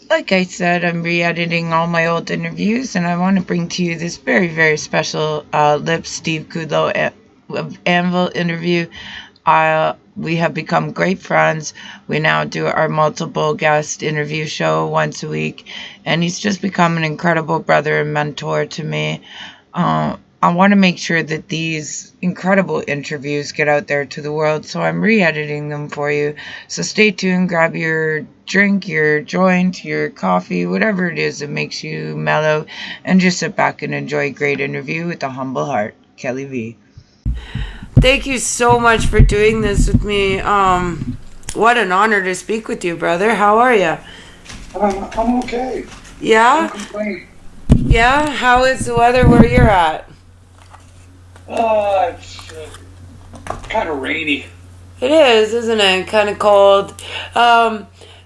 Like I said, I'm re-editing all my old interviews, and I want to bring to you this very, very special Lip Steve Kudlow of Anvil interview. We have become great friends. We now do our multiple guest interview show once a week, and he's just become an incredible brother and mentor to me. I want to make sure that these incredible interviews get out there to the world, so I'm re-editing them for you. So stay tuned, grab your drink, your joint, your coffee, whatever it is that makes you mellow, and just sit back and enjoy a great interview with a humble heart. Kelly V. Thank you so much for doing this with me. What an honor to speak with you, brother. How are you? I'm okay. Yeah? Don't complain. Yeah? How is the weather where you're at? It's kind of rainy. It is, isn't it? Kind of cold.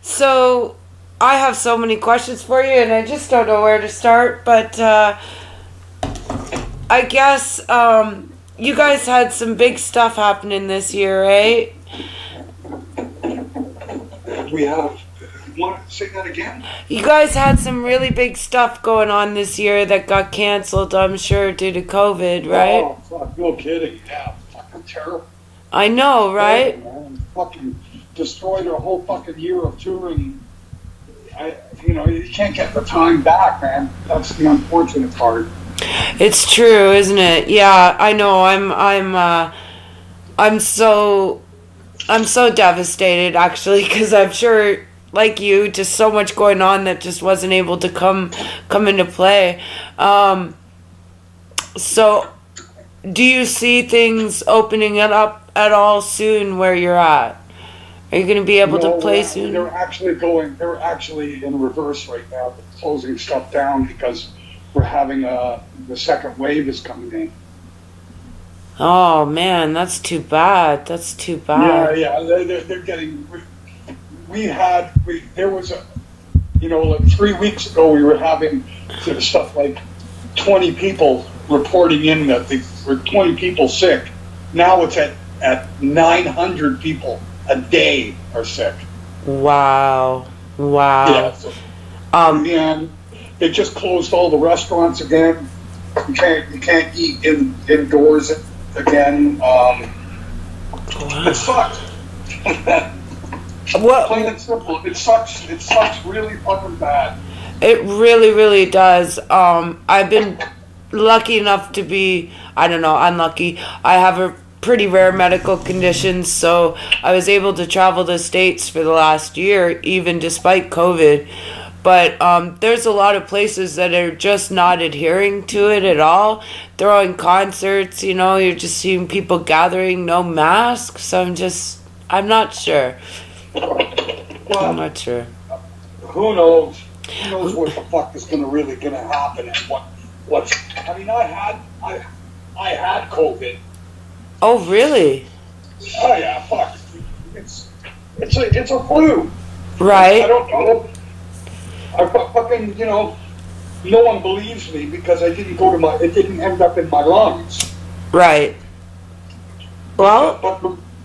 So I have so many questions for you, and I just don't know where to start. But I guess you guys had some big stuff happening this year, right? We have. You want to say that again? You guys had some really big stuff going on this year that got canceled, I'm sure, due to COVID, right? Oh, fuck, no kidding. Yeah, fucking terrible. I know, right? Yeah, man. Fucking destroyed our whole fucking year of touring. You can't get the time back, man. That's the unfortunate part. It's true, isn't it? Yeah, I know. I'm so devastated, actually, because I'm sure, like you, just so much going on that just wasn't able to come into play. So, do you see things opening it up at all soon where you're at? Are you going to be able to play soon? They're actually in reverse right now. They're closing stuff down because we're having the second wave is coming in. Oh man, that's too bad. That's too bad. Yeah. They're getting. There was like 3 weeks ago we were having sort of stuff like 20 people reporting in that there were 20 people sick. Now it's at 900 people a day are sick. Wow. Yeah. So, and they just closed all the restaurants again. You can't eat indoors again. Wow. It sucks. What? Plain and simple. It sucks. It sucks really fucking bad. It really, really does. I've been lucky enough to be, I don't know, unlucky. I have a pretty rare medical condition, so I was able to travel the States for the last year, even despite COVID. But there's a lot of places that are just not adhering to it at all. Throwing concerts, you're just seeing people gathering, no masks. So I'm not sure. Well, I'm not sure. Who knows? Who knows what the fuck is really gonna happen and what's? I mean, I had COVID. Oh really? Oh yeah, fuck. It's a flu. Right. I don't know. I fucking no one believes me because it didn't end up in my lungs. Right. Well.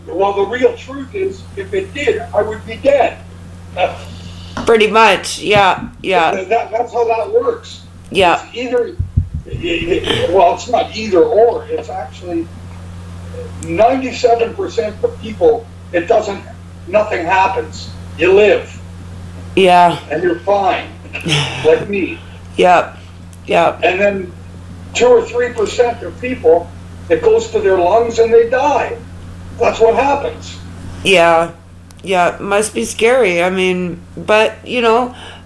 Well, the real truth is, if it did, I would be dead. Pretty much, yeah. That's how that works. Yeah. It's not either or. It's actually 97% of people. Nothing happens. You live. Yeah. And you're fine, like me. Yep. And then 2 or 3% of people, it goes to their lungs and they die. That's what happens. Yeah, it must be scary. I mean, but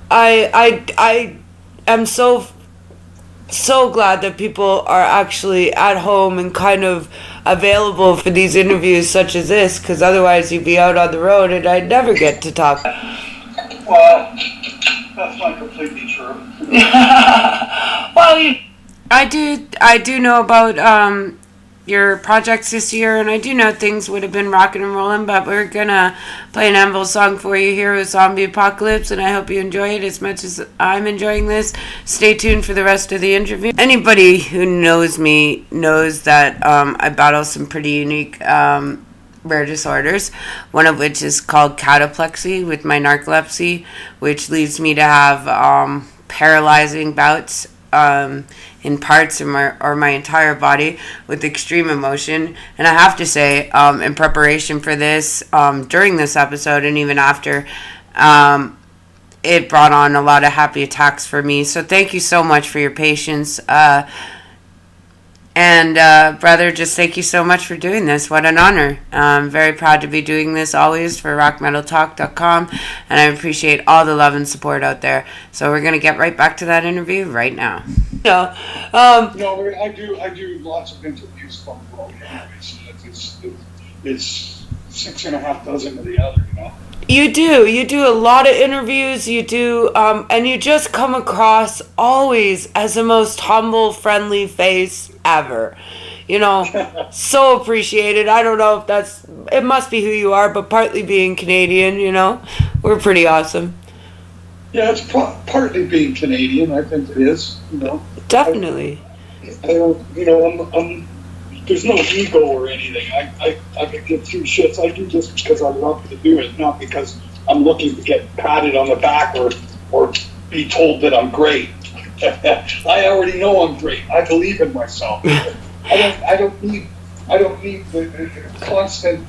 I am so glad that people are actually at home and kind of available for these interviews such as this, because otherwise you'd be out on the road and I'd never get to talk. Well, that's not completely true. Well, I do know about your projects this year, and I do know things would have been rocking and rolling, but we're gonna play an Anvil song for you here with Zombie Apocalypse, and I hope you enjoy it as much as I'm enjoying this. Stay tuned for the rest of the interview. Anybody who knows me knows that I battle some pretty unique rare disorders, one of which is called cataplexy with my narcolepsy, which leads me to have paralyzing bouts in parts of my entire body with extreme emotion. And I have to say, in preparation for this, during this episode and even after, it brought on a lot of happy attacks for me. So thank you so much for your patience. And brother, just thank you so much for doing this. What an honor. I'm very proud to be doing this always for rockmetaltalk.com, and I appreciate all the love and support out there. So we're going to get right back to that interview right now. No, I do lots of interviews from Rockn. It's 6.5 dozen of the other, you know. You do a lot of interviews, you do, and you just come across always as the most humble, friendly face ever. You know, so appreciated. I don't know if it must be who you are, but partly being Canadian, you know, we're pretty awesome. Yeah, it's partly being Canadian, I think it is, you know. Definitely. I don't, you know, I'm there's no ego or anything. I can give two shits. I do just because I love to do it, not because I'm looking to get patted on the back or be told that I'm great. I already know I'm great. I believe in myself. I don't need the constant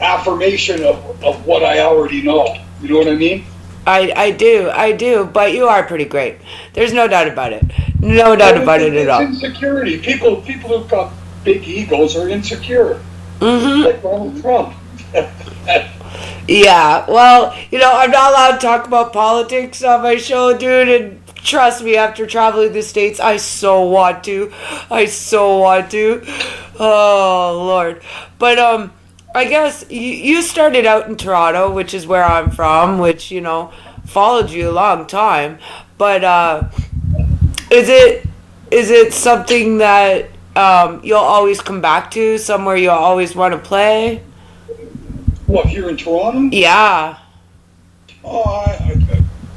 affirmation of what I already know. You know what I mean? I do, but you are pretty great. There's no doubt about it. No doubt about it at all. Insecurity. People who've got big egos are insecure. Mm-hmm. Like Donald Trump. Yeah, well, you know, I'm not allowed to talk about politics on my show, dude, and trust me, after traveling the States, I so want to. Oh, Lord. But, I guess you started out in Toronto, which is where I'm from, which, you know, followed you a long time. But is it something that you'll always come back to, somewhere you'll always want to play? What, here in Toronto? Yeah. Oh,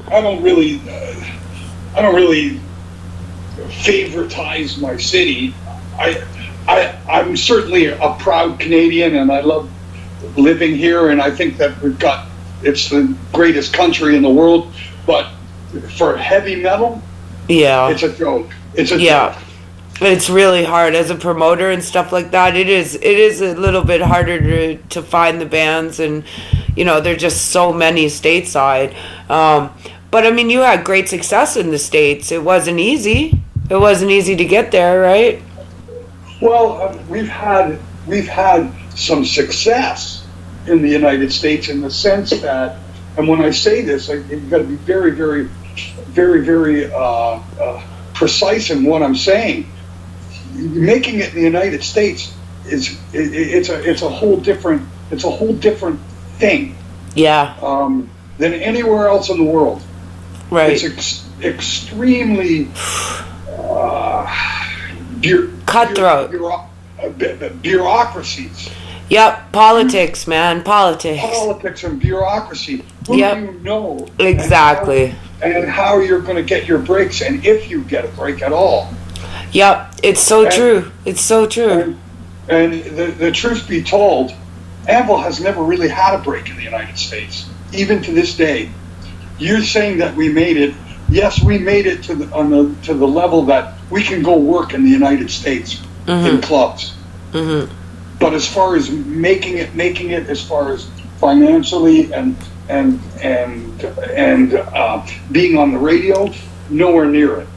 I don't really favoritize my city. I'm certainly a proud Canadian, and I love living here, and I think that it's the greatest country in the world. But for heavy metal, yeah, it's a joke. It's a joke. It's really hard as a promoter and stuff like that. It is a little bit harder to find the bands, and you know, there's just so many stateside. But I mean, you had great success in the States. It wasn't easy. It wasn't easy to get there, right? Well, we've had some success in the United States in the sense that, and when I say this, you've got to be very, very, very, very precise in what I'm saying. Making it in the United States it's a whole different thing. Yeah. Than anywhere else in the world. Right. It's extremely cutthroat. Bureaucracies. Yep, politics, man, politics. Politics and bureaucracy. Who do you know? Exactly. And how you're going to get your breaks, and if you get a break at all. Yep, it's so true. It's so true. And the truth be told, Anvil has never really had a break in the United States, even to this day. You're saying that we made it. Yes, we made it to the level that we can go work in the United States in clubs. Mm-hmm. But as far as making it as far as financially and being on the radio, nowhere near it.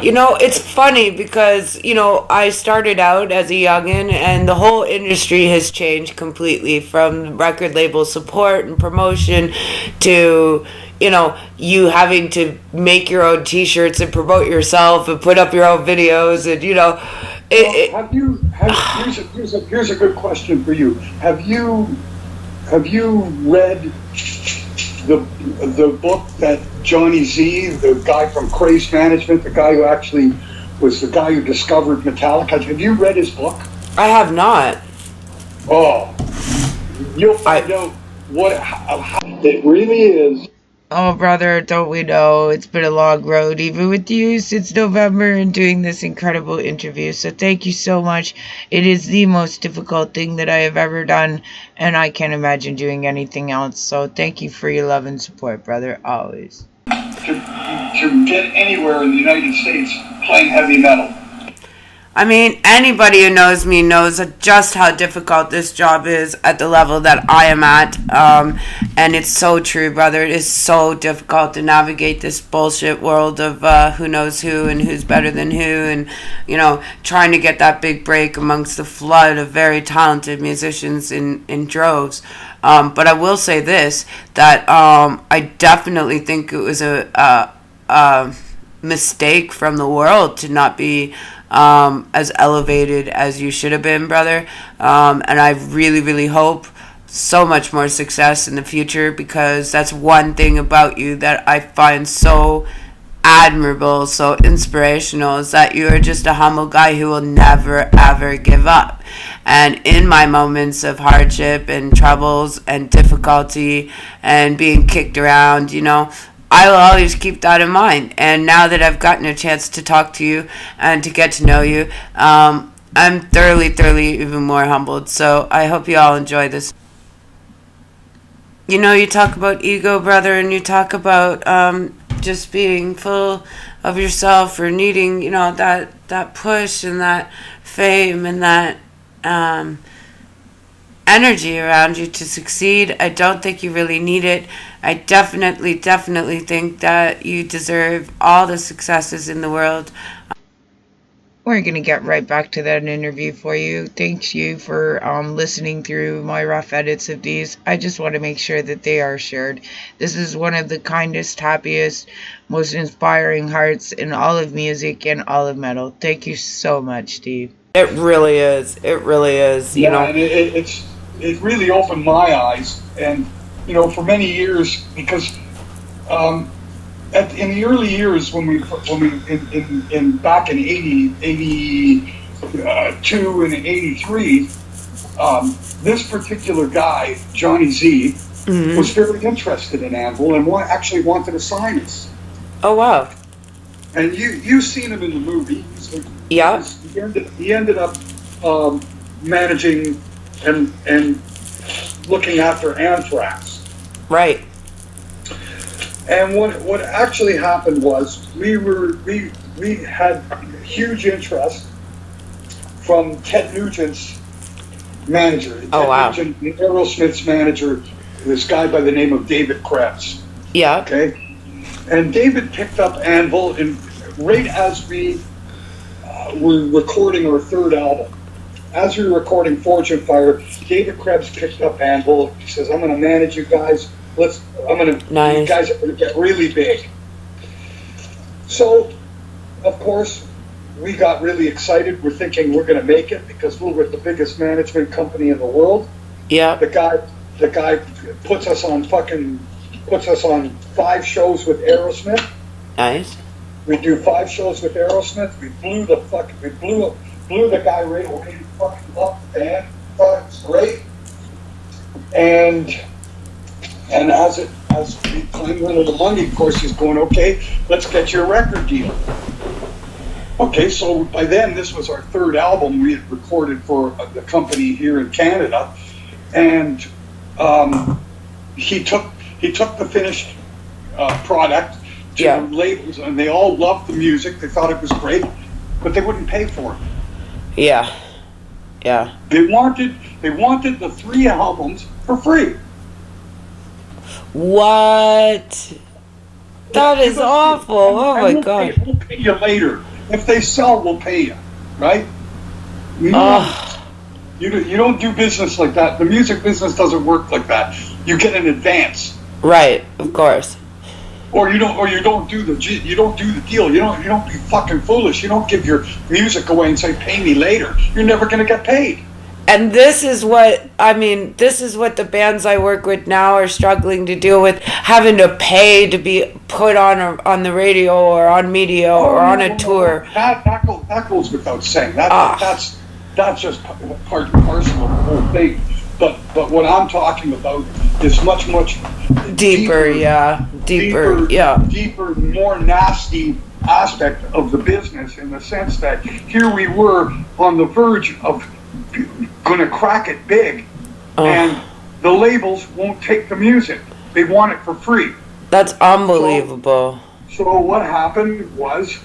You know, it's funny because, you know, I started out as a youngin' and the whole industry has changed completely, from record label support and promotion to, you know, you having to make your own t-shirts and promote yourself and put up your own videos, and, you know, here's a good question for you. Have you read the book that Johnny Z, the guy from Craze Management, the guy who actually was the guy who discovered Metallica, have you read his book? I have not. Oh, you'll find out how it really is Oh, brother, don't we know it's been a long road, even with you, since November and doing this incredible interview. So thank you so much. It is the most difficult thing that I have ever done, and I can't imagine doing anything else. So thank you for your love and support, brother, always. To get anywhere in the United States playing heavy metal. I mean, anybody who knows me knows just how difficult this job is at the level that I am at. And it's so true, brother. It is so difficult to navigate this bullshit world of who knows who and who's better than who. And, you know, trying to get that big break amongst the flood of very talented musicians in droves. But I will say this, that I definitely think it was a mistake from the world to not be as elevated as you should have been, brother. And I really, really hope so much more success in the future, because that's one thing about you that I find so admirable, so inspirational, is that you are just a humble guy who will never, ever give up. And in my moments of hardship and troubles and difficulty and being kicked around, you know, I will always keep that in mind. And now that I've gotten a chance to talk to you and to get to know you, I'm thoroughly, even more humbled. So I hope you all enjoy this. You know, you talk about ego, brother, and you talk about just being full of yourself, or needing, you know, that push and that fame and that energy around you to succeed. I don't think you really need it. I definitely think that you deserve all the successes in the world. We're going to get right back to that interview for you. Thanks you for listening through my rough edits of these. I just want to make sure that they are shared. This is one of the kindest, happiest, most inspiring hearts in all of music and all of metal. Thank you so much, Steve. It really is. It really is. You know, and it really opened my eyes. And you know, for many years, because in the early years when we back in 82 and 83, this particular guy, Johnny Z, was very interested in Anvil and actually wanted to sign us. Oh wow! And you've seen him in the movie. Yeah. He ended up managing and looking after Anthrax. Right. And what actually happened was we had huge interest from Ted Nugent's manager. Oh, wow. Nugent, Aerosmith's manager, this guy by the name of David Krebs. Yeah. Okay. And David picked up Anvil, and right as we were recording our third album, as we were recording Forge and Fire, David Krebs picked up Anvil. He says, "I'm going to manage you guys. You guys are going to get really big." So, of course, we got really excited. We're thinking we're going to make it because we're with the biggest management company in the world. Yeah. The guy puts us on 5 shows with Aerosmith. Nice. We do 5 shows with Aerosmith. We blew the guy right away. Fucking up the band. Thought it was great. And as we climbed into the money, of course, he's going, "Okay, let's get your record deal." Okay, so by then this was our third album we had recorded for the company here in Canada, and he took the finished product to the labels, and they all loved the music. They thought it was great, but they wouldn't pay for it. Yeah. They wanted the 3 albums for free. What? That is awful. Oh my God. We'll pay you later. If they sell, we'll pay you, right? You don't do business like that. The music business doesn't work like that. You get an advance. Right, of course. Or you don't do the deal. You don't be fucking foolish. You don't give your music away and say, "Pay me later." You're never going to get paid. And this is what the bands I work with now are struggling to deal with, having to pay to be put on the radio or on media or on a tour. That goes without saying. That's just part and parcel of the whole thing. But what I'm talking about is much Deeper, yeah. Deeper, more nasty aspect of the business, in the sense that here we were on the verge of going to crack it big, and the labels won't take the music. They want it for free. That's unbelievable. So what happened was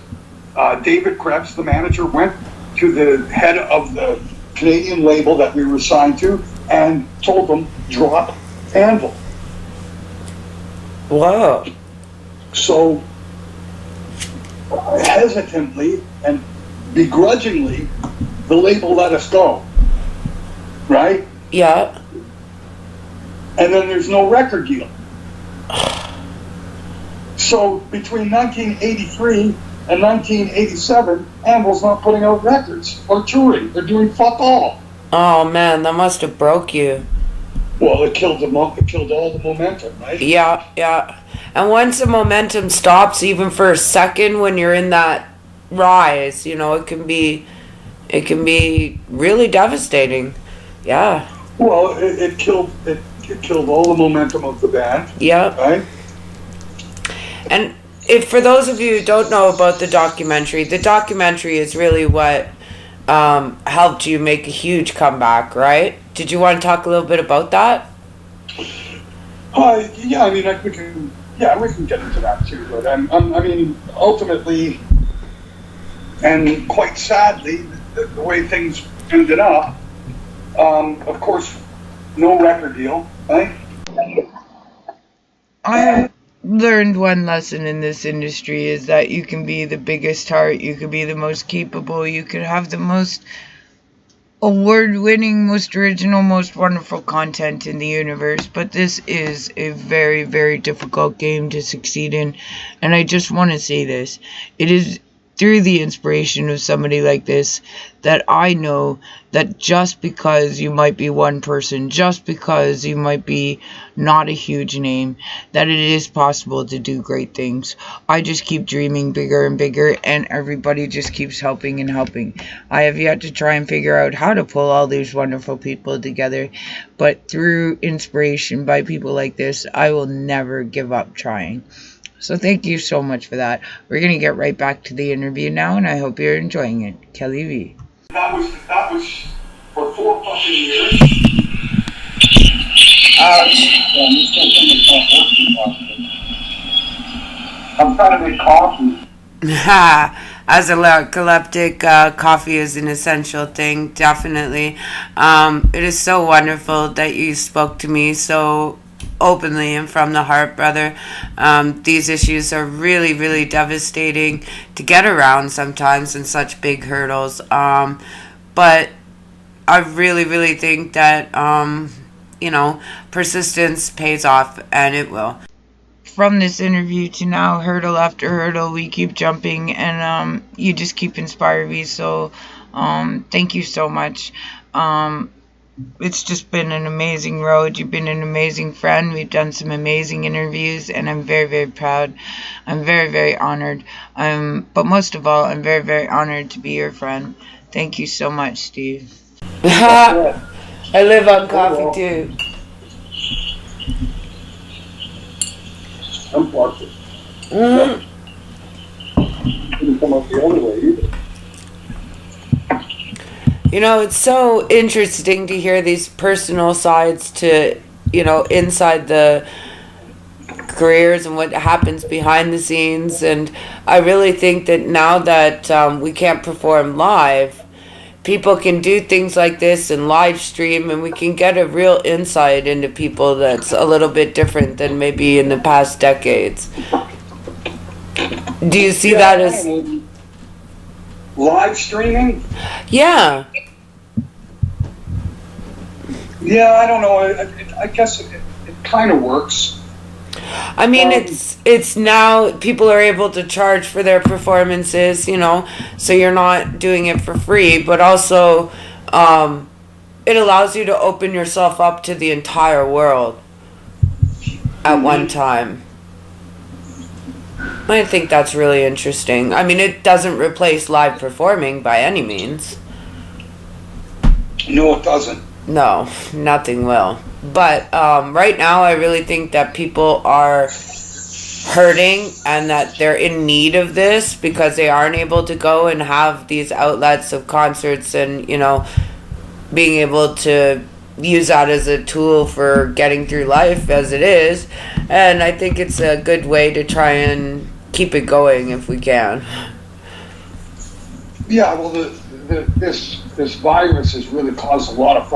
David Krebs, the manager, went to the head of the Canadian label that we were signed to and told them, drop Anvil. Wow. So hesitantly and begrudgingly, the label let us go. Right? Yeah. And then there's no record deal. So between 1983 and 1987, Anvil's not putting out records or touring. They're doing fuck all. Oh man, that must have broke you. Well, it killed all the momentum, right? Yeah. And once the momentum stops, even for a second, when you're in that rise, it can be really devastating. Yeah. Well, it killed all the momentum of the band. Yeah. Right. And if for those of you who don't know about the documentary is really what helped you make a huge comeback, right? Did you want to talk a little bit about that? Yeah, I mean, we can get into that too. But I mean, ultimately, and quite sadly, the way things ended up, of course, no record deal, right? I learned one lesson in this industry is that you can be the biggest heart, you could be the most capable, you could have the most award-winning, most original, most wonderful content in the universe, but this is a very, very difficult game to succeed in. And I just want to say this: it is through the inspiration of somebody like this that I know that just because you might be one person, just because you might be not a huge name, that it is possible to do great things. I just keep dreaming bigger and bigger, and everybody just keeps helping and helping. I have yet to try and figure out how to pull all these wonderful people together, but through inspiration by people like this, I will never give up trying. So thank you so much for that. We're going to get right back to the interview now, and I hope you're enjoying it. Kelly V. That was for 4 fucking years. I'm trying to make coffee. As a narcoleptic, coffee is an essential thing, definitely. It is so wonderful that you spoke to me so openly and from the heart, brother. These issues are really, really devastating to get around sometimes, and such big hurdles. But I really, really think that, persistence pays off, and it will. From this interview to now, hurdle after hurdle, we keep jumping, and you just keep inspiring me. So thank you so much. It's just been an amazing road. You've been an amazing friend. We've done some amazing interviews, and I'm very, very proud. I'm very, very honored. But most of all, I'm very, very honored to be your friend. Thank you so much, Steve. I live on coffee too. I'm fucked. Didn't come up the other way either. It's so interesting to hear these personal sides to, inside the careers and what happens behind the scenes. And I really think that now that we can't perform live, people can do things like this and live stream, and we can get a real insight into people that's a little bit different than maybe in the past decades. Do you see that as live streaming? Yeah. Yeah, I don't know. I guess it kind of works. I mean, it's now people are able to charge for their performances, so you're not doing it for free, but also it allows you to open yourself up to the entire world at one time. I think that's really interesting. I mean, it doesn't replace live performing by any means. No, it doesn't. No, nothing will. But right now, I really think that people are hurting and that they're in need of this because they aren't able to go and have these outlets of concerts and, being able to use that as a tool for getting through life as it is. And I think it's a good way to try and keep it going if we can. Yeah, well, this virus has really caused a lot of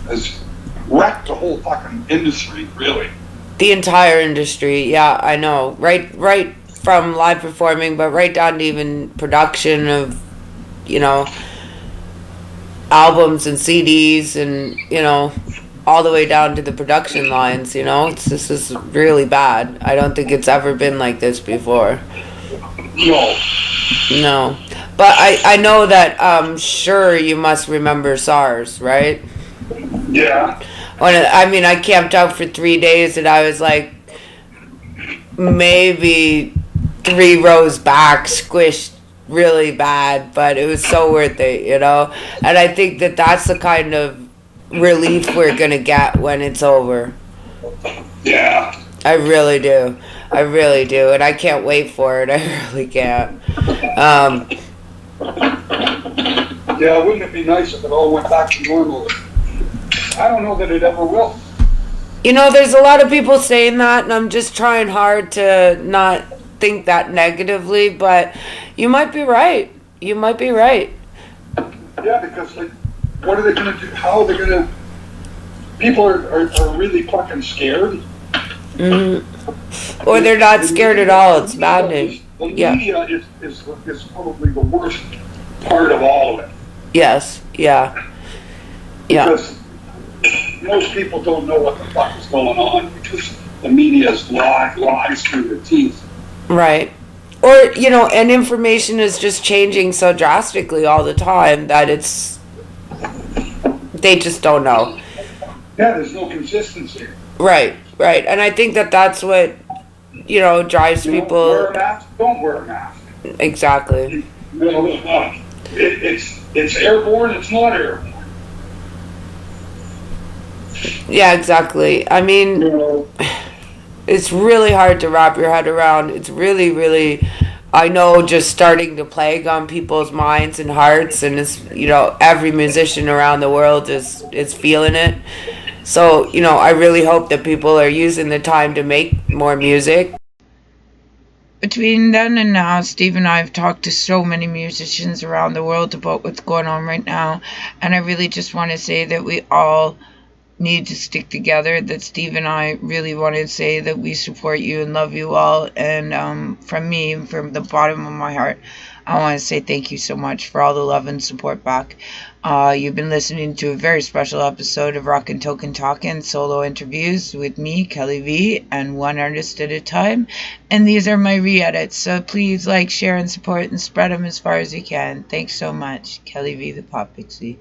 has wrecked the whole fucking industry, really. The entire industry, yeah, I know. Right from live performing, but right down to even production of, albums and CDs and, all the way down to the production lines, this is really bad. I don't think it's ever been like this before. No. No. But I know that, sure, you must remember SARS, right? Yeah. I camped out for 3 days and I was like maybe 3 rows back, squished really bad, but it was so worth it, And I think that that's the kind of relief we're gonna get when it's over. Yeah. I really do. I really do, and I can't wait for it. I really can't. Yeah, wouldn't it be nice if it all went back to normal? I don't know that it ever will. There's a lot of people saying that, and I'm just trying hard to not think that negatively, but you might be right. You might be right. Yeah, because, what are they going to do? How are they going to... People are really fucking scared. Mm-hmm. Or they're not scared at all. It's maddening. The media is probably the worst part of all of it. Yes, yeah. Because most people don't know what the fuck is going on because the media's lies through the teeth. Right. Or, and information is just changing so drastically all the time that they just don't know. Yeah, there's no consistency. Right. And I think that that's what, drives people. Wear a mask, don't wear a mask. Exactly. It's airborne, it's not airborne. Yeah, exactly. It's really hard to wrap your head around. It's really, really, I know, just starting to plague on people's minds and hearts, and it's, every musician around the world is feeling it. So, I really hope that people are using the time to make more music. Between then and now, Steve and I have talked to so many musicians around the world about what's going on right now, and I really just want to say that we all need to stick together, that Steve and I really want to say that we support you and love you all, and from me, from the bottom of my heart, I want to say thank you so much for all the love and support back. You've been listening to a very special episode of Rockn' Token Talkin' solo interviews with me, Kelly V, and one artist at a time, and these are my re-edits, so please like, share, and support, and spread them as far as you can. Thanks so much. Kelly V, the Potpixi.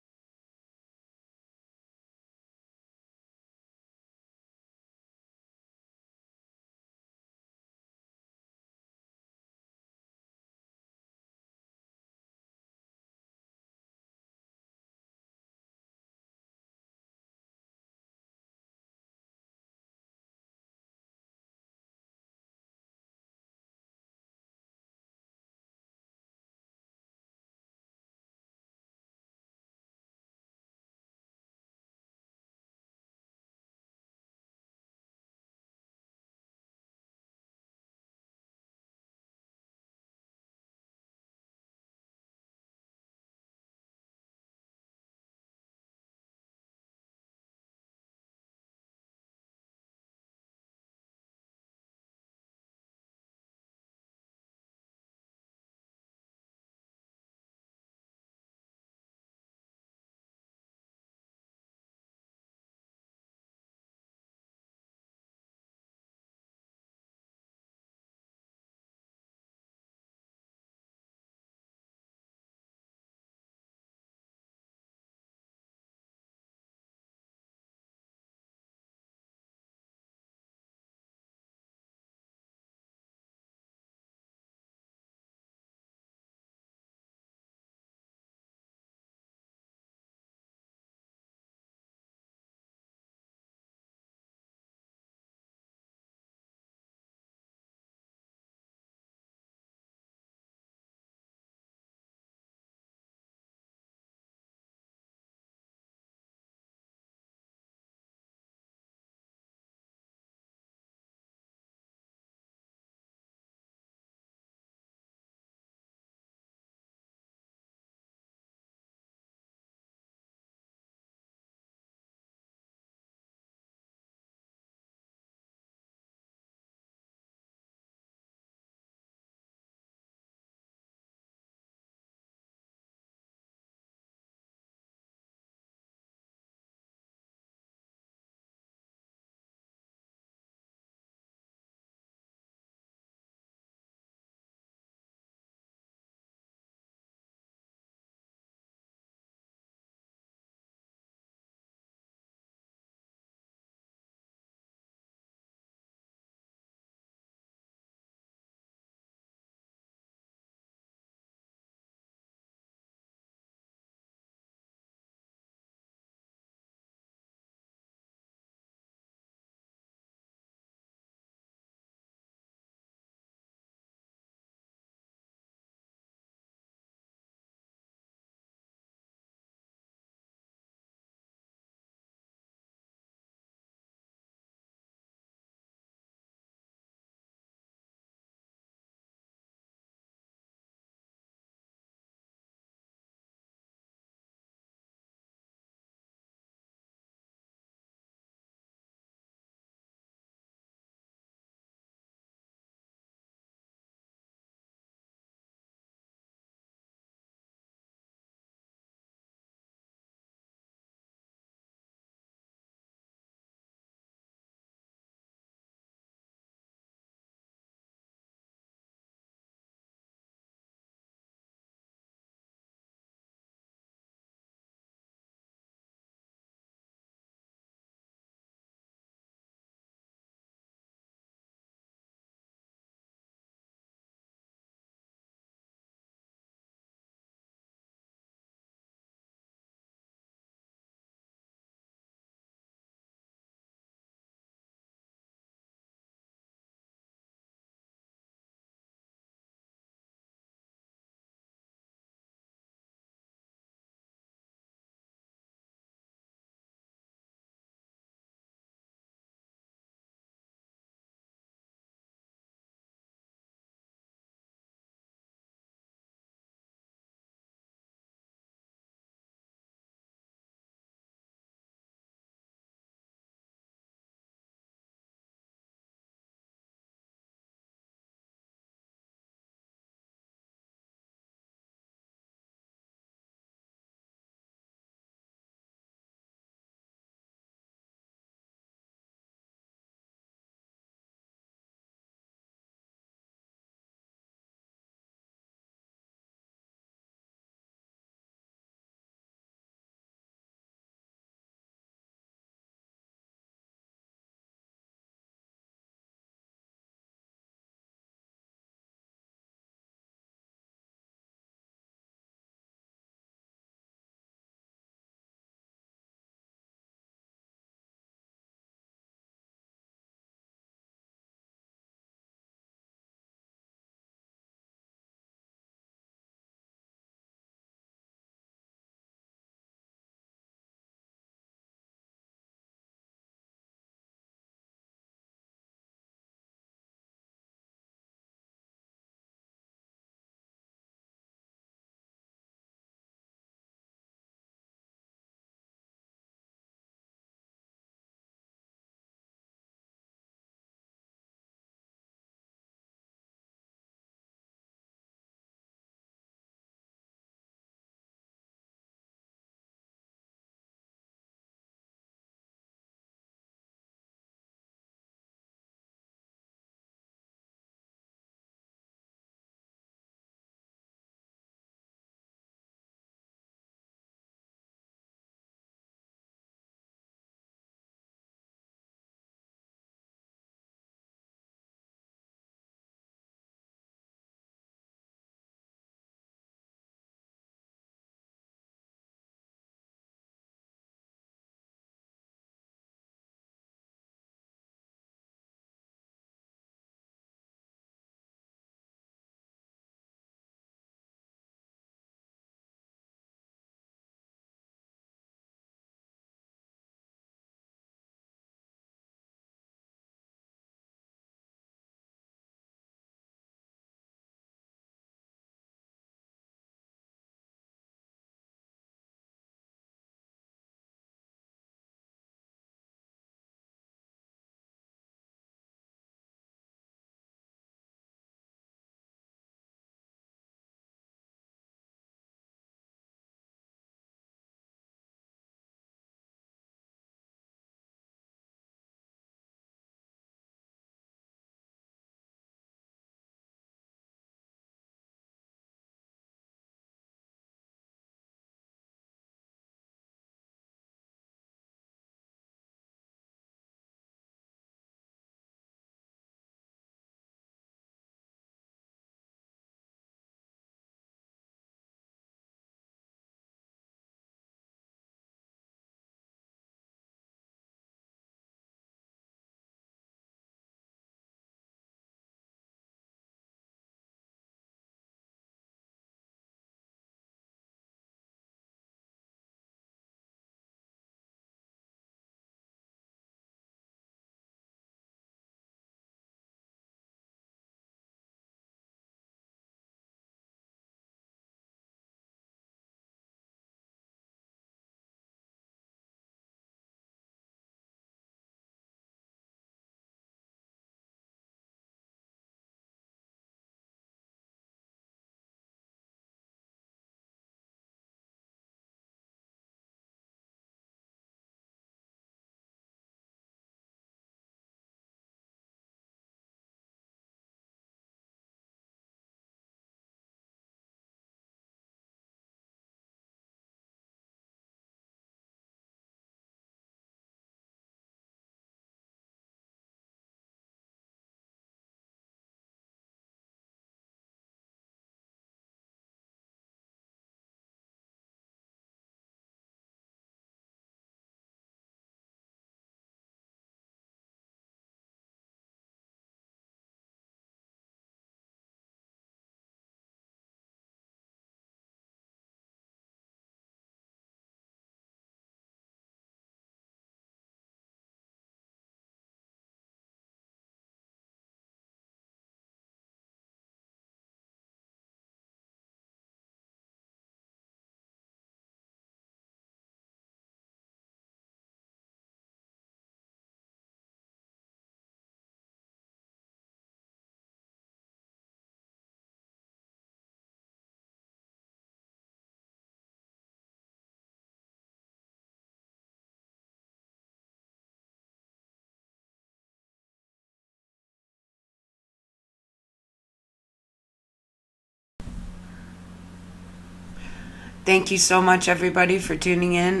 Thank you so much, everybody, for tuning in.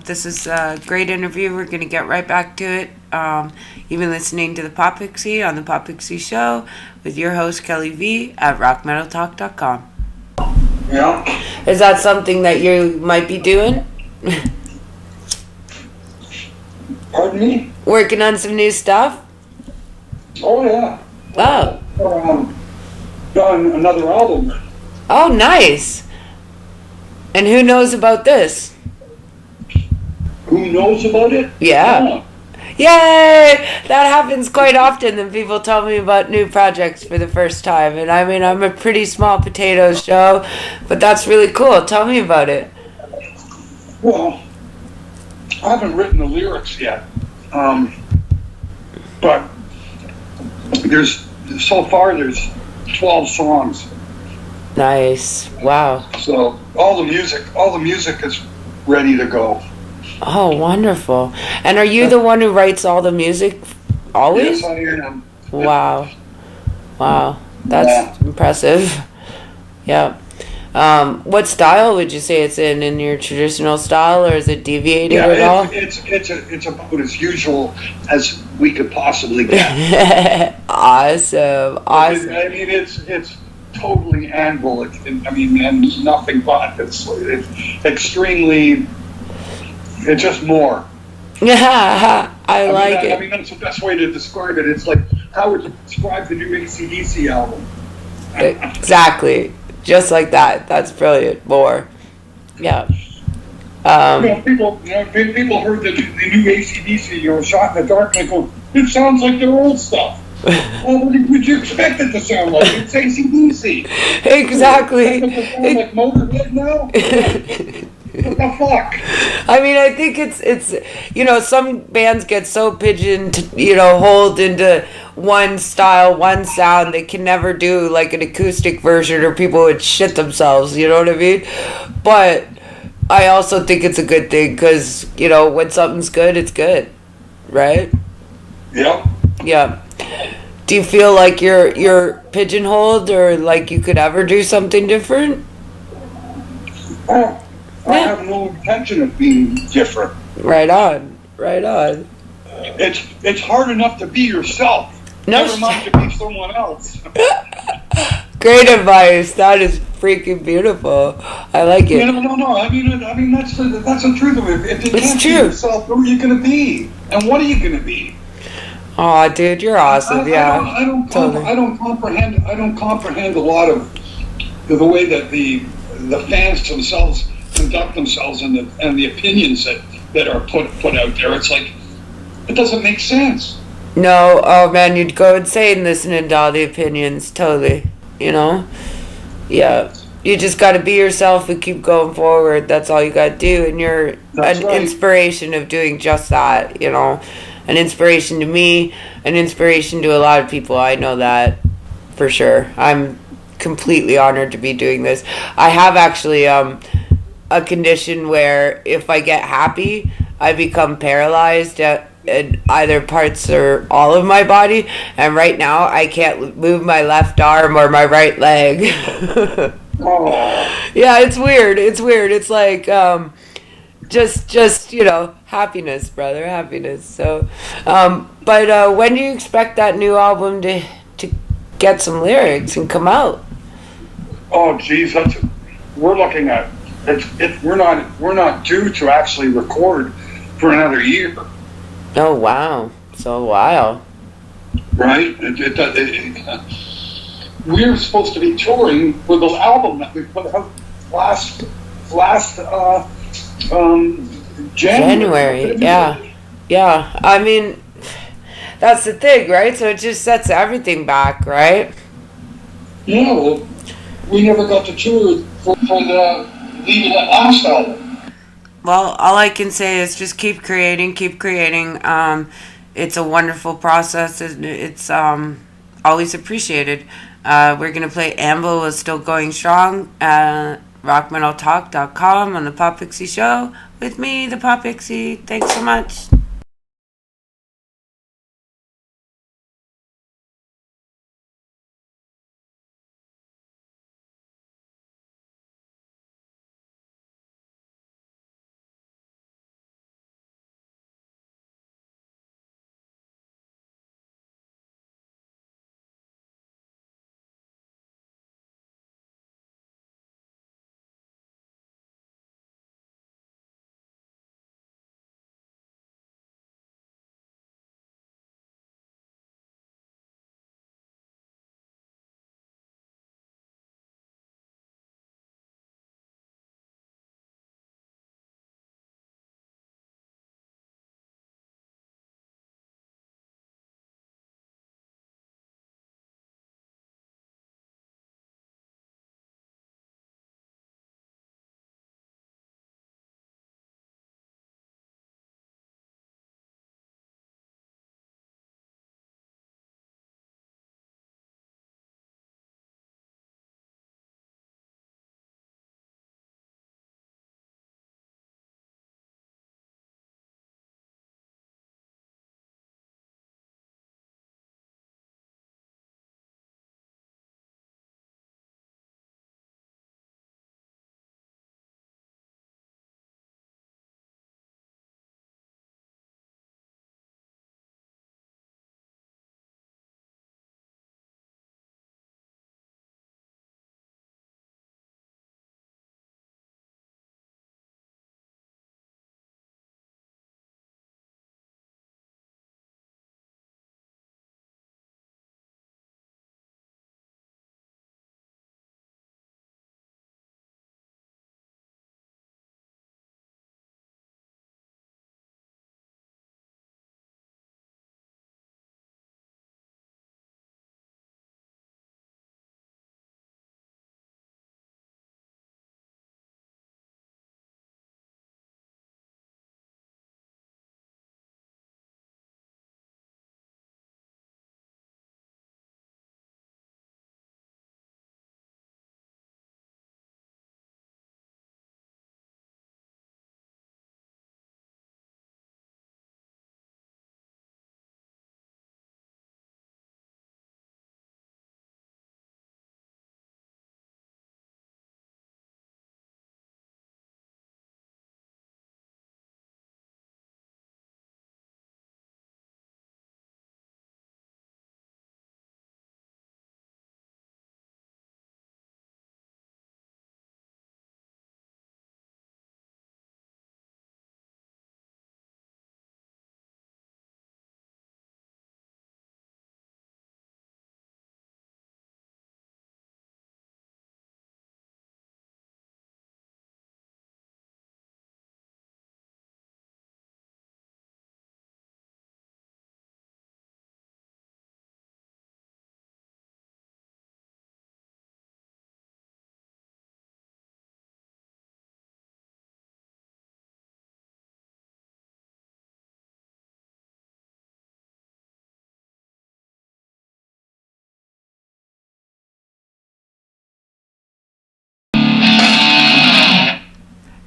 This is a great interview. We're going to get right back to it. You've been listening to the Potpixi on the Potpixi Show with your host, Kelly V, at rockmetaltalk.com. Yeah. Is that something that you might be doing? Pardon me? Working on some new stuff? Oh, yeah. Oh. Done another album. Oh, nice. And who knows about this? Who knows about it? Yeah. Yay! That happens quite often that people tell me about new projects for the first time. And I mean, I'm a pretty small potatoes show, but that's really cool. Tell me about it. Well, I haven't written the lyrics yet. But there's 12 songs. Nice. Wow. So all the music is ready to go. Oh, wonderful. And are you the one who writes all the music always? Yes, I am. Wow. Wow. That's impressive. Yeah. What style would you say it's in your traditional style, or is it deviated at all? It's about as usual as we could possibly get. Awesome. I mean, it's totally Anvil. And nothing but. It's extremely. It's just more. Yeah, I like it. I mean, that's the best way to describe it. It's like, how would you describe the new AC/DC album? Exactly. Just like that. That's brilliant. More. Yeah. People heard the new AC/DC, Shot in the Dark, and they go, it sounds like their old stuff. Well, what would you expect it to sound like? It's AC/DC. Exactly. Like Motorhead now? What the fuck? I mean, I think it's some bands get so holed into one style, one sound, they can never do like an acoustic version or people would shit themselves, you know what I mean? But I also think it's a good thing because, when something's good, it's good, right? Yep. Yeah. Do you feel like you're pigeonholed or like you could ever do something different? I have no intention of being different. Right on. Right on. It's hard enough to be yourself. Never mind to be someone else. Great advice. That is freaking beautiful. I like it. No. I mean that's the truth of it. If you can't be yourself, who are you going to be? And what are you going to be? Oh, dude, you're awesome. I don't comprehend a lot of the way that the fans themselves conduct themselves and the opinions that are put out there. It's like, it doesn't make sense. No, oh man, you'd go insane listening to all the opinions. Totally. Yeah. You just got to be yourself and keep going forward. That's all you got to do. And you're inspiration of doing just that, An inspiration to me, an inspiration to a lot of people. I know that for sure. I'm completely honored to be doing this. I have actually a condition where if I get happy, I become paralyzed in either parts or all of my body. And right now, I can't move my left arm or my right leg. Yeah, it's weird. It's like just happiness, brother, happiness. So, but when do you expect that new album to get some lyrics and come out? Oh, geez, we're looking at. We're not due to actually record for another year. Oh wow, so a while. Right. We're supposed to be touring with the album that we put out last January. Yeah. I mean, that's the thing, right? So it just sets everything back, right? Yeah. Well, we never got to tour for the last album. Well, all I can say is just keep creating. It's a wonderful process. It's always appreciated. We're going to play Anvil is still going strong at rockmetaltalk.com on the Potpixi Show with me, the Potpixi. Thanks so much.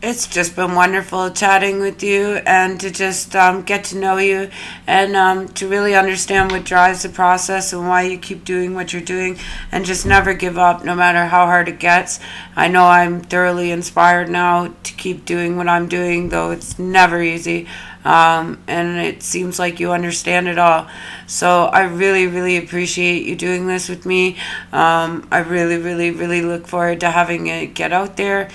It's just been wonderful chatting with you and to just get to know you and to really understand what drives the process and why you keep doing what you're doing and just never give up no matter how hard it gets. I know I'm thoroughly inspired now to keep doing what I'm doing, though it's never easy. And it seems like you understand it all. So I really, really appreciate you doing this with me. I really, really, really look forward to having it get out there.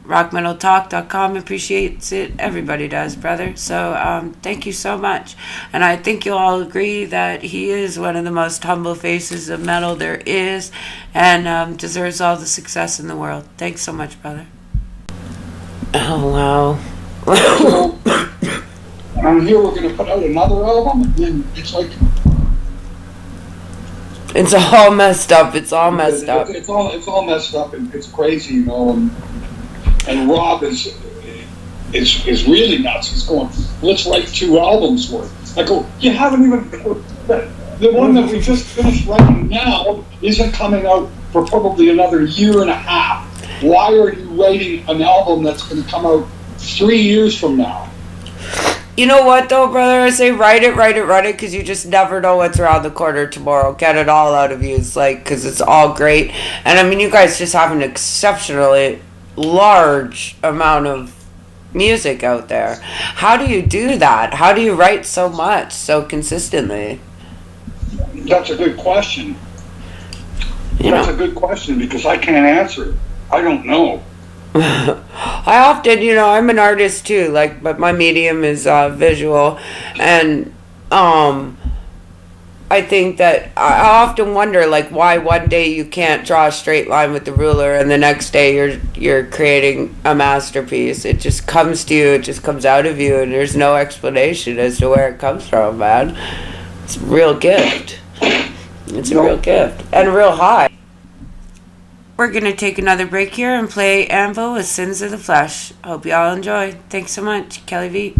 Rockmetaltalk.com appreciates it. Everybody does, brother. So thank you so much. And I think you'll all agree that he is one of the most humble faces of metal there is and deserves all the success in the world. Thanks so much, brother. Oh, wow. So, I'm here, we're going to put out another album, and then it's like... It's all messed up. It's all messed up. It's all messed up, and it's crazy, you know, and Rob is really nuts. He's going, let's write 2 albums worth. I go, you haven't even... The one that we just finished writing now isn't coming out for probably another year and a half. Why are you writing an album that's going to come out 3 years from now? You know what, though, brother? I say write it, because you just never know what's around the corner tomorrow. Get it all out of you. It's like, because it's all great. And, I mean, you guys just have an exceptionally large amount of music out there. How do you do that? How do you write so much so consistently? That's a good question. That's a good question because I can't answer it. I don't know. I often, I'm an artist too, but my medium is visual, and I think that I often wonder, why one day you can't draw a straight line with the ruler, and the next day you're creating a masterpiece. It just comes to you, it just comes out of you, and there's no explanation as to where it comes from, man. It's a real gift. It's a real gift and a real high. We're going to take another break here and play Anvil with Sins of the Flesh. Hope you all enjoy. Thanks so much. Kelly V.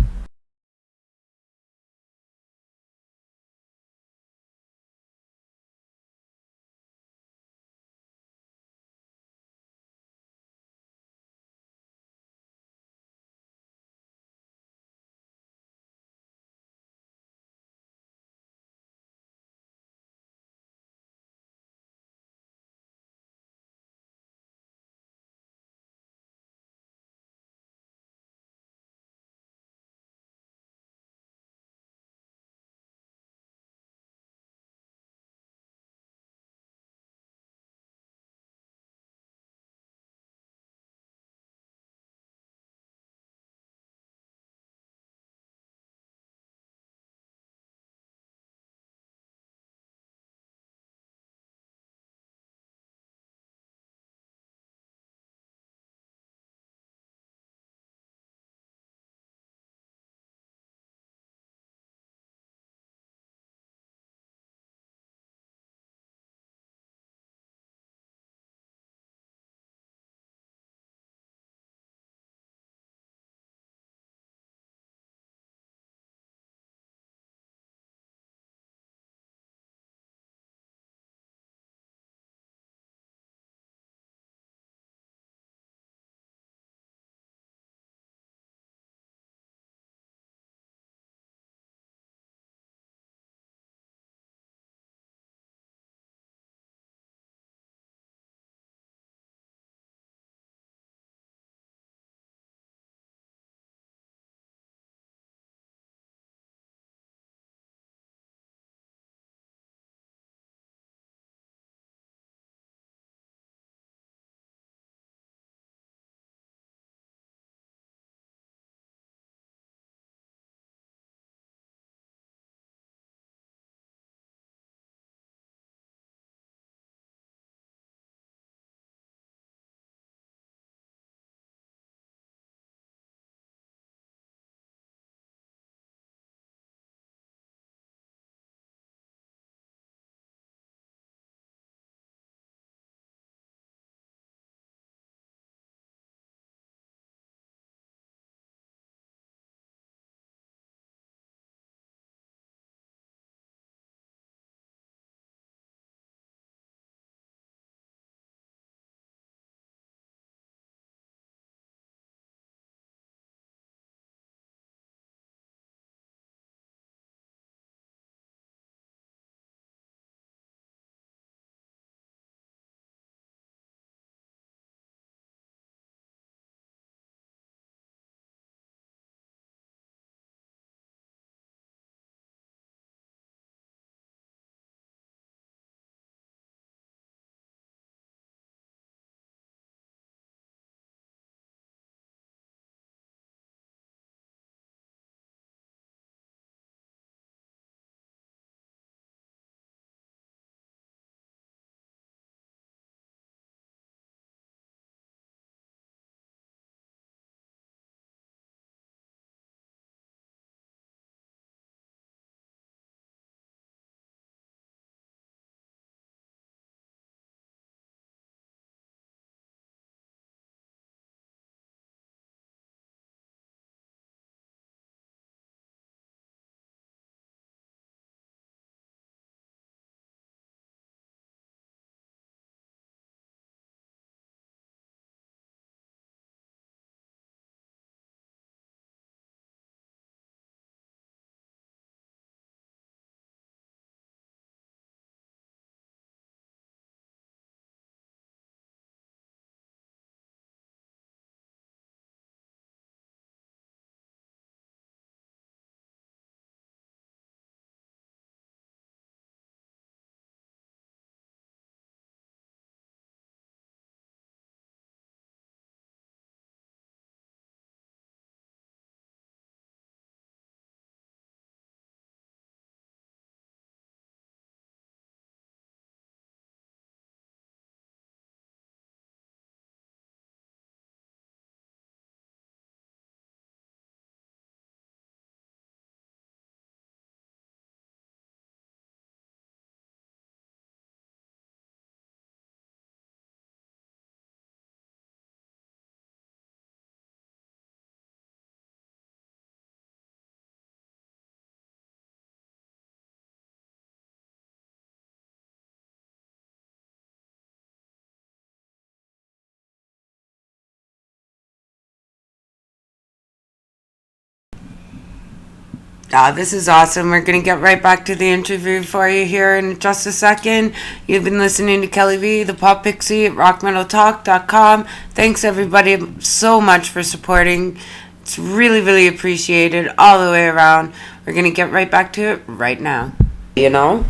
This is awesome. We're going to get right back to the interview for you here in just a second. You've been listening to Kelly V, the Potpixi at rockmetaltalk.com. Thanks, everybody, so much for supporting. It's really, really appreciated all the way around. We're going to get right back to it right now. You know?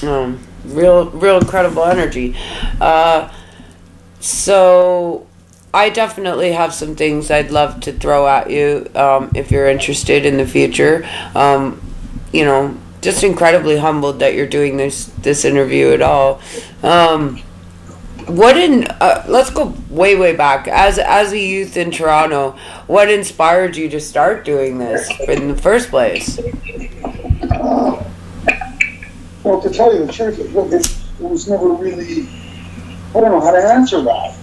Real incredible energy. So I definitely have some things I'd love to throw at you if you're interested in the future. You know, just incredibly humbled that you're doing this interview at all. Let's go way back. As a youth in Toronto, what inspired you to start doing this in the first place? Well, to tell you the truth, it was never really. I don't know how to answer that.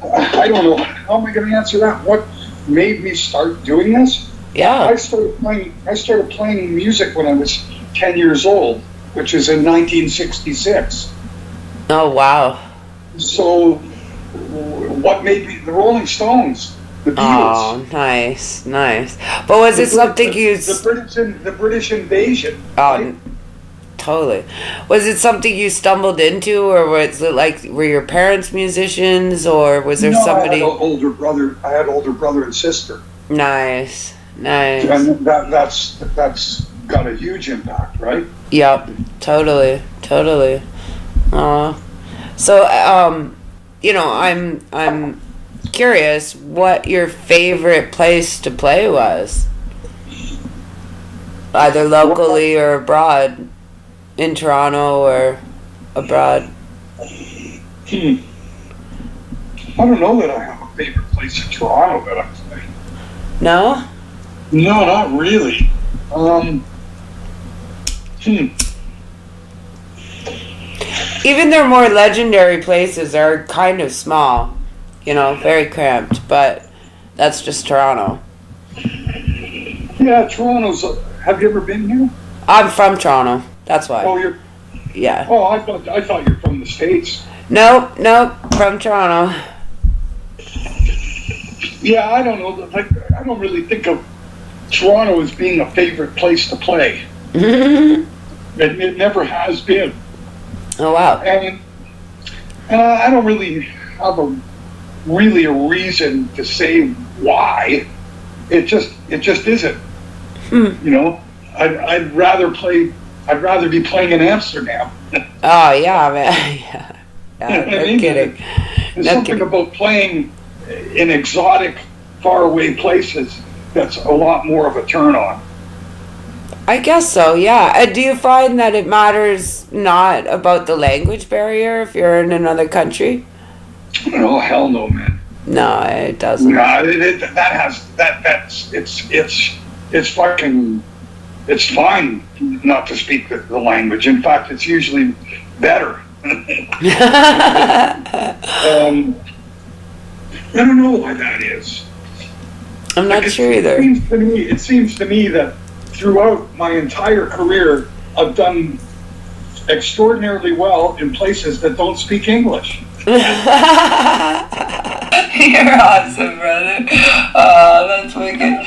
I don't know. How am I going to answer that? What made me start doing this? Yeah. I started playing music when I was 10 years old, which is in 1966. Oh, wow. So, what made me? The Rolling Stones, the Beatles. Oh, nice. But was it something the British invasion? Oh, right? Totally. Was it something you stumbled into, or was it like, were your parents musicians, or was there somebody? I had an older brother. I had older brother and sister. Nice. And that's got a huge impact, right? Yep. Totally. So, you know, I'm curious what your favorite place to play was, either locally or abroad, in Toronto or abroad. I don't know that I have a favorite place in Toronto that I play. No? No, not really. Even their more legendary places are kind of small, you know, very cramped, but that's just Toronto. Yeah, Toronto's. Have you ever been here? I'm from Toronto. That's why. Oh, you're. Yeah. Oh, I thought you're from the States. Nope, from Toronto. Yeah, I don't know. Like, I don't really think of Toronto as being a favorite place to play. It never has been. Oh, wow. And I don't really have a reason to say why. It just isn't. You know, I'd rather be playing in Amsterdam. Oh, yeah, man. Yeah, no kidding. There's something about playing in exotic, faraway places that's a lot more of a turn on. I guess so, yeah. Do you find that it matters not about the language barrier if you're in another country? Oh, hell no, man. No, it doesn't. No, it's fine not to speak the language. In fact, it's usually better. I don't know why that is. I'm not sure either. It seems to me that throughout my entire career, I've done extraordinarily well in places that don't speak English. You're awesome, brother. That's wicked.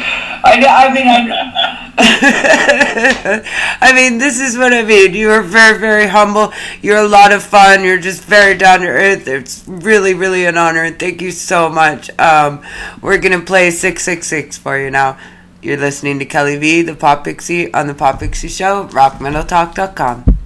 I mean, this is what I mean. You are very, very humble. You're a lot of fun. You're just very down to earth. It's really, really an honor. Thank you so much. We're going to play 666 for you now. You're listening to Kelly V, the Potpixi, on the Potpixi Show, rockmetaltalk.com.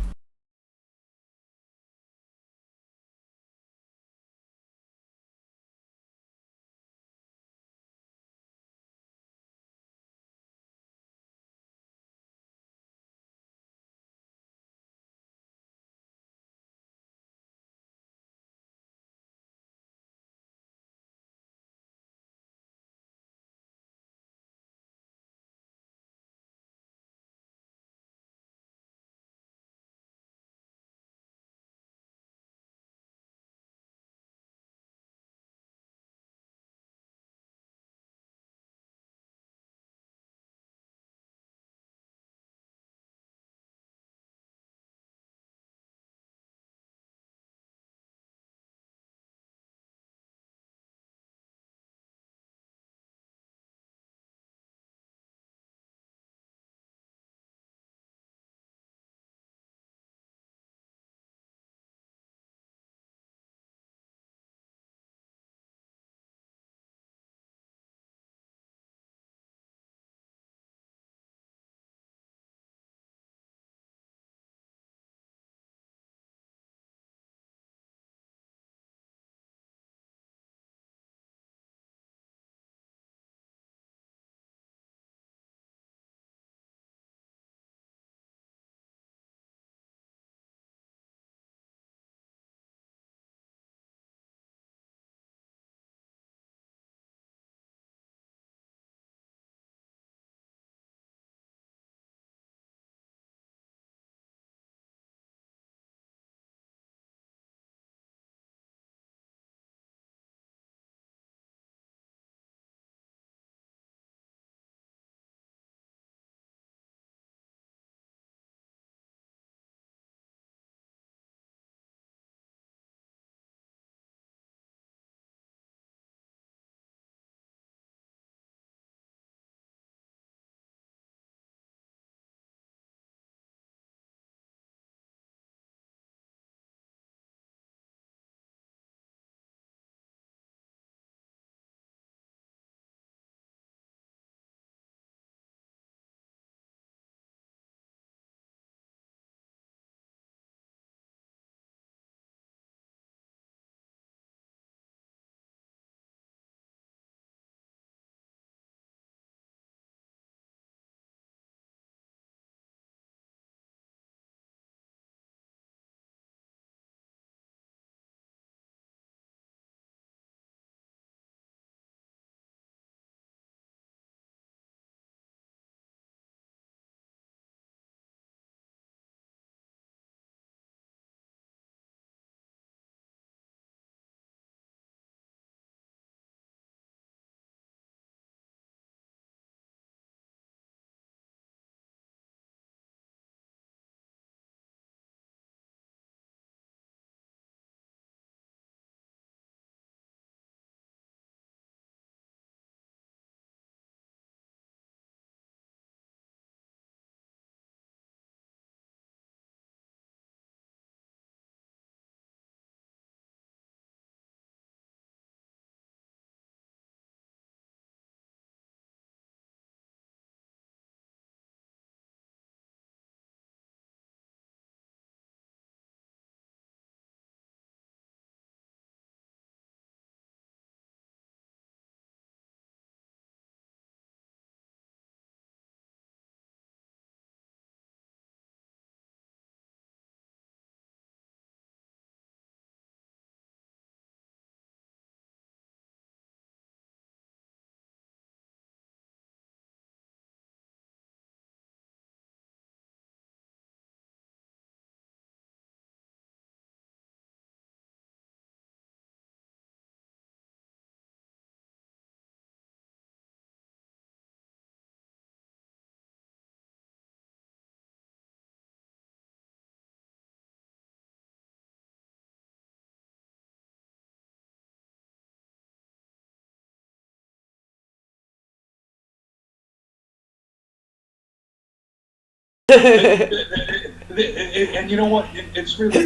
And you know what? It's really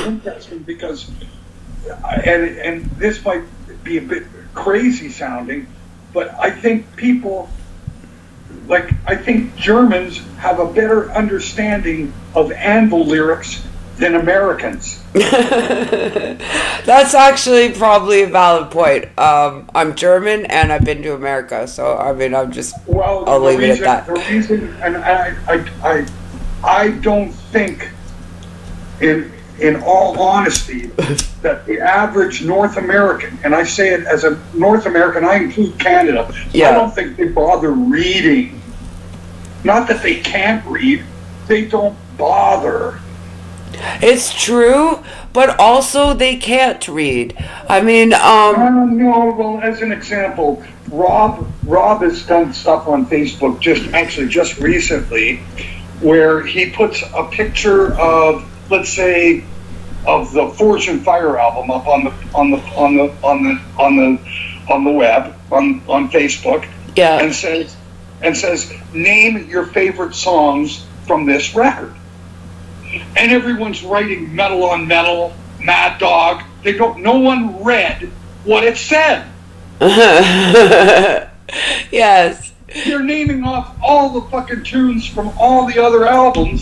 interesting because, and this might be a bit crazy sounding, but I think people, like, I think Germans have a better understanding of Anvil lyrics than Americans. That's actually probably a valid point. I'm German and I've been to America, so I mean, Well, I'll leave it at that. the reason, and I don't think, in all honesty, that the average North American, and I say it as a North American, I include Canada, Yeah. I don't think they bother reading. Not that they can't read, they don't bother. It's true, but also they can't read. I mean, No, well, as an example, Rob has done stuff on Facebook just recently, where he puts a picture of, let's say, of the Forge and Fire album up on the web on Facebook, yeah. and says name your favorite songs from this record, and everyone's writing Metal on Metal, Mad Dog. No one read what it said. Yes. You're naming off all the fucking tunes from all the other albums.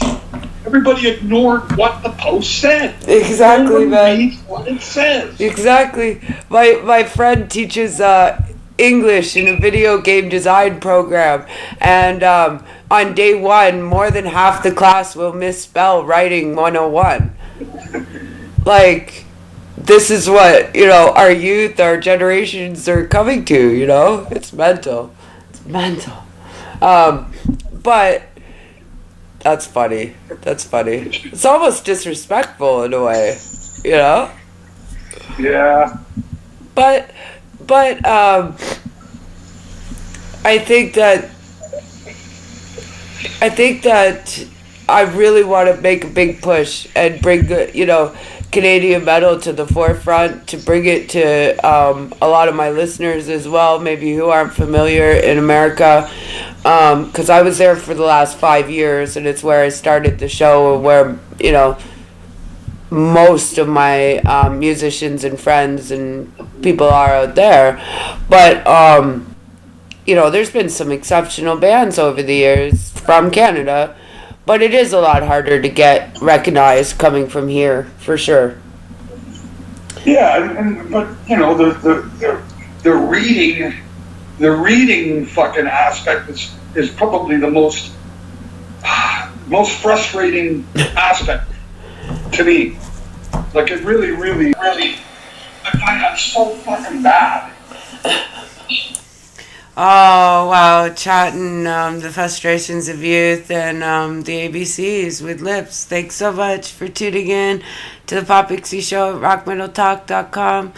Everybody ignored what the post said. Exactly, no one man. reads what it says. Exactly. My friend teaches English in a video game design program, and on day one, more than half the class will misspell writing 101. Like, this is what, our youth, our generations are coming to, It's mental. It's mental. But that's funny. That's funny. It's almost disrespectful in a way, Yeah. But I think that I really want to make a big push and bring Canadian metal to the forefront, to bring it to a lot of my listeners as well, maybe who aren't familiar in America, because I was there for the last 5 years, and it's where I started the show, and where most of my musicians and friends and people are out there. But there's been some exceptional bands over the years from Canada, but it is a lot harder to get recognized coming from here, for sure. Yeah, but the reading fucking aspect is probably the most frustrating aspect to me. Like, it really, really, really, I find that so fucking bad. Oh, wow. Chatting the frustrations of youth and the ABCs with Lips. Thanks so much for tuning in to the Potpixi Show at rockmetaltalk.com.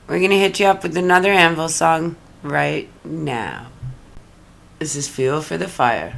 We're going to hit you up with another Anvil song right now. This is Fuel for the Fire.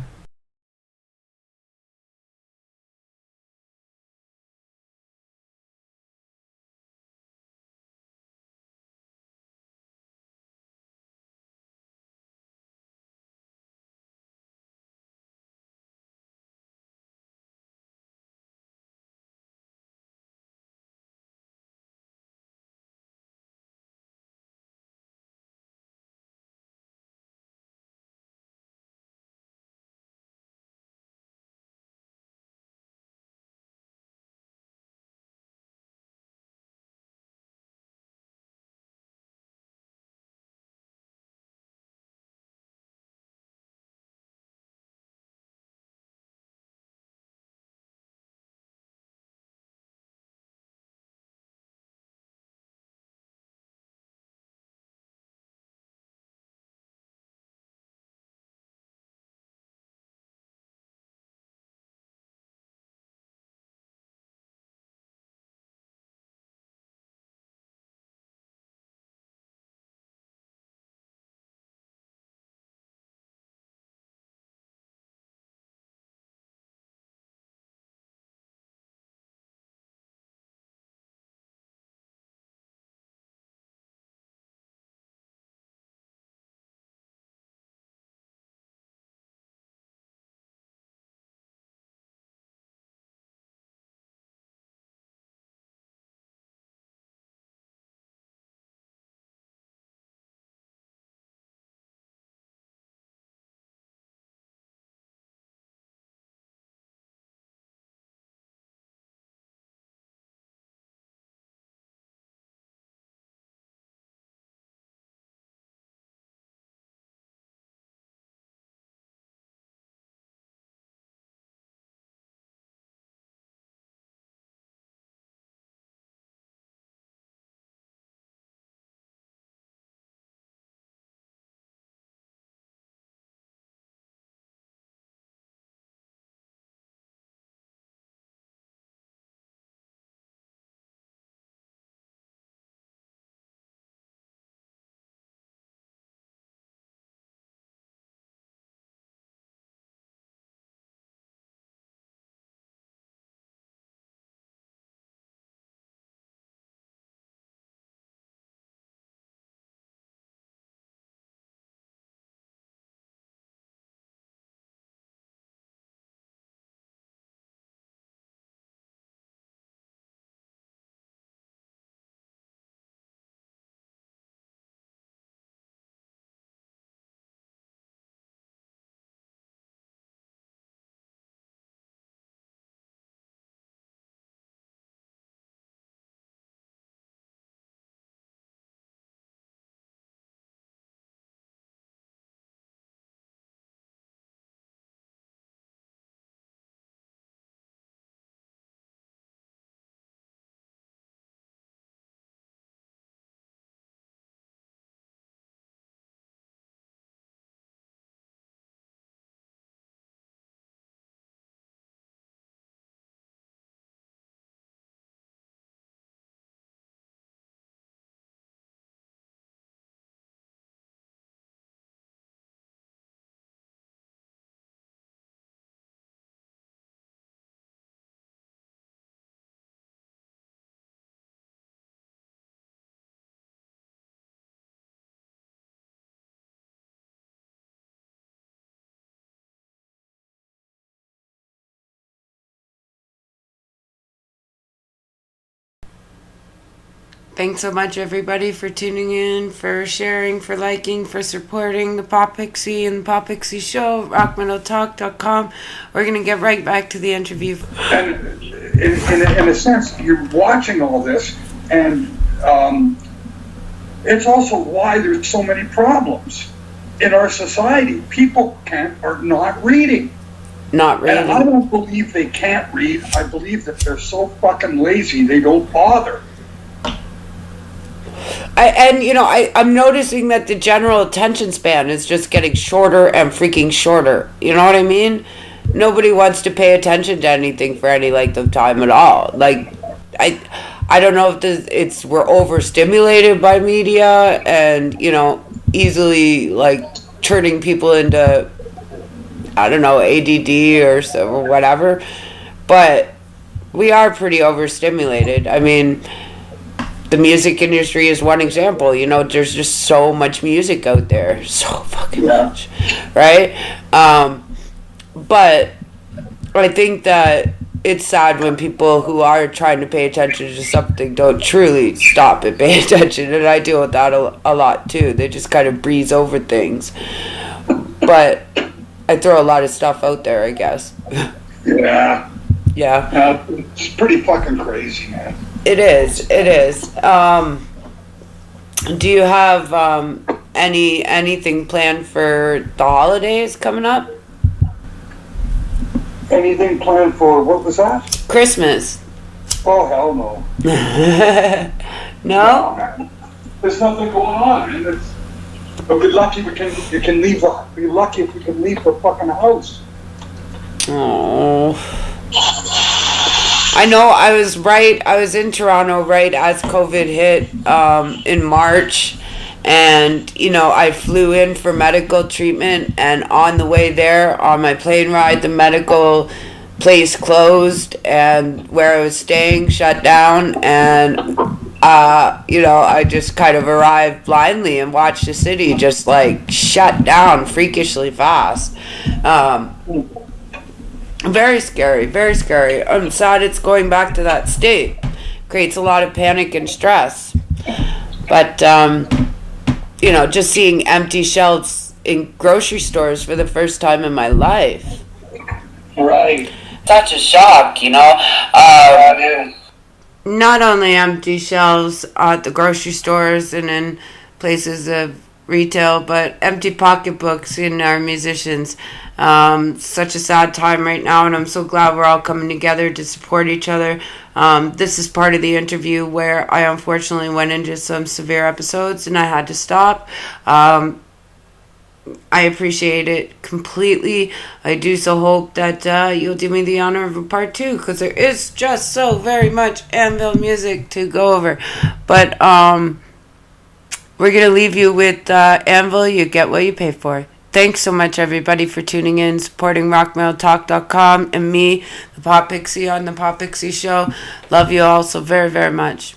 Thanks so much, everybody, for tuning in, for sharing, for liking, for supporting the Potpixi and the Potpixi Show, rockmetaltalk.com. We're going to get right back to the interview. And in a sense, you're watching all this, and it's also why there's so many problems in our society. People are not reading. Not reading. And I don't believe they can't read. I believe that they're so fucking lazy they don't bother. I'm noticing that the general attention span is just getting shorter and freaking shorter. You know what I mean? Nobody wants to pay attention to anything for any length of time at all. Like, I don't know if we're overstimulated by media and, easily, like, turning people into, I don't know, ADD or whatever. But we are pretty overstimulated. I mean, the music industry is one example. There's just so much music out there. So fucking much. Right? But I think that it's sad when people who are trying to pay attention to something don't truly stop and pay attention. And I deal with that a lot too. They just kind of breeze over things. But I throw a lot of stuff out there, I guess. Yeah. Yeah. It's pretty fucking crazy, man. It is. Do you have anything planned for the holidays coming up? Anything planned for, what was that? Christmas. Oh, hell no. No? Man. There's nothing going on, man. But we're lucky we can leave. We're lucky if we can leave the fucking house. Oh. I know. I was in Toronto right as COVID hit in March. And, I flew in for medical treatment, and on the way there, on my plane ride, the medical place closed, and where I was staying shut down, and, I just kind of arrived blindly and watched the city just, like, shut down freakishly fast. Very scary, very scary. I'm sad it's going back to that state. Creates a lot of panic and stress. But, just seeing empty shelves in grocery stores for the first time in my life. Right. Such a shock, Not only empty shelves at the grocery stores and in places of retail, but empty pocketbooks in our musicians. Such a sad time right now, and I'm so glad we're all coming together to support each other. This is part of the interview where I unfortunately went into some severe episodes and I had to stop. I appreciate it completely. I do so hope that you'll do me the honor of a part 2, because there is just so very much Anvil music to go over. But we're going to leave you with Anvil, You Get What You Pay For. Thanks so much, everybody, for tuning in, supporting rockmetaltalk.com and me, the Potpixi, on the Potpixi Show. Love you all so very, very much.